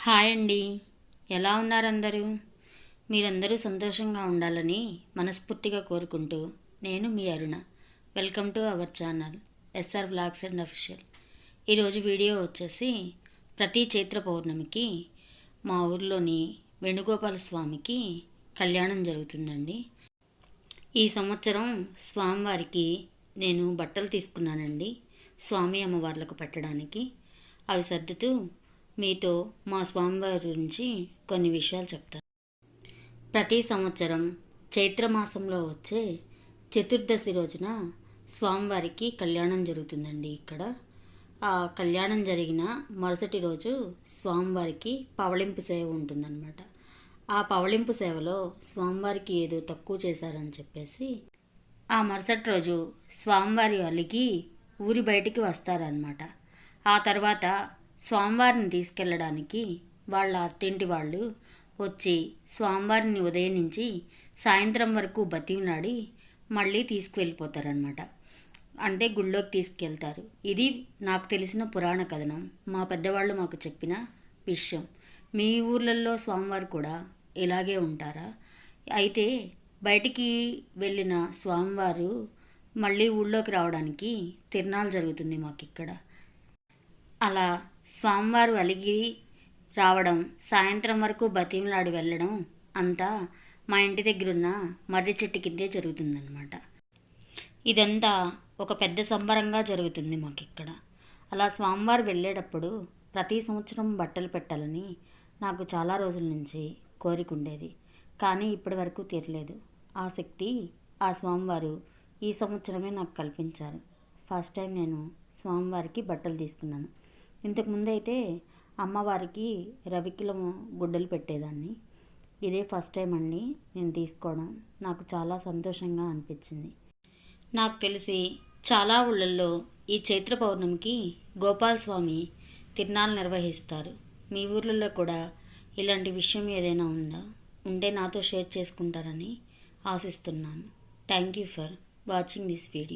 Hi అండి. ఎలా ఉన్నారు అందరూ? మీరందరూ సంతోషంగా ఉండాలని మనస్ఫూర్తిగా కోరుకుంటూ నేను మీ Aruna. Welcome to our channel SR vlogs and official. ఈరోజు వీడియో వచ్చేసి ప్రతి చైత్ర పౌర్ణమికి మా ఊర్లోని వేణుగోపాల స్వామికి కళ్యాణం జరుగుతుందండి. ఈ సంవత్సరం స్వామివారికి నేను బట్టలు తీసుకున్నానండి, స్వామి అమ్మవార్లకు పెట్టడానికి. అవి సర్దుతూ మీతో మా స్వామివారి గురించి కొన్ని విషయాలు చెప్తాను. ప్రతి సంవత్సరం చైత్రమాసంలో వచ్చే చతుర్దశి రోజున స్వామివారికి కళ్యాణం జరుగుతుందండి. ఇక్కడ ఆ కళ్యాణం జరిగిన మరుసటి రోజు స్వామివారికి పవళింపు సేవ ఉంటుందన్నమాట. ఆ పవళింపు సేవలో స్వామివారికి ఏదో తక్కువ చేశారని చెప్పేసి ఆ మరుసటి రోజు స్వామివారి అలిగి ఊరి బయటికి వస్తారనమాట. ఆ తర్వాత స్వామివారిని తీసుకెళ్ళడానికి వాళ్ళ అత్తింటి వాళ్ళు వచ్చి స్వామివారిని ఉదయం నుంచి సాయంత్రం వరకు బతిమలాడి మళ్ళీ తీసుకువెళ్ళిపోతారనమాట. అంటే గుళ్ళోకి తీసుకెళ్తారు. ఇది నాకు తెలిసిన పురాణ కథనం, మా పెద్దవాళ్ళు మాకు చెప్పిన విషయం. మీ ఊర్లలో స్వామివారు కూడా ఇలాగే ఉంటారా? అయితే బయటికి వెళ్ళిన స్వామివారు మళ్ళీ ఊళ్ళోకి రావడానికి తిరునాళ్ళు జరుగుతుంది మాకు ఇక్కడ. అలా స్వామివారు అలిగి రావడం, సాయంత్రం వరకు బతిమలాడి వెళ్ళడం అంతా మా ఇంటి దగ్గరున్న మర్రి చెట్టు కిందే జరుగుతుందన్నమాట. ఇదంతా ఒక పెద్ద సంబరంగా జరుగుతుంది మాకు ఇక్కడ. అలా స్వామివారు వెళ్ళేటప్పుడు ప్రతి సంవత్సరం బట్టలు పెట్టాలని నాకు చాలా రోజుల నుంచి కోరిక ఉండేది, కానీ ఇప్పటి వరకు తీరలేదు. ఆ శక్తి ఆ స్వామివారు ఈ సంవత్సరమే నాకు కల్పించారు. ఫస్ట్ టైం నేను స్వామివారికి బట్టలు తీసుకున్నాను. ఇంతకుముందు అయితే అమ్మవారికి రవికిలము గుడ్డలు పెట్టేదాన్ని. ఇదే ఫస్ట్ టైం అండి నేను తీసుకోవడం. నాకు చాలా సంతోషంగా అనిపించింది. నాకు తెలిసి చాలా ఊళ్ళల్లో ఈ చైత్ర పౌర్ణమికి గోపాలస్వామి తిరునాళ్ళు నిర్వహిస్తారు. మీ ఊర్లలో కూడా ఇలాంటి విషయం ఏదైనా ఉందా? ఉంటే నాతో షేర్ చేసుకుంటారని ఆశిస్తున్నాను. Thank you for watching this video.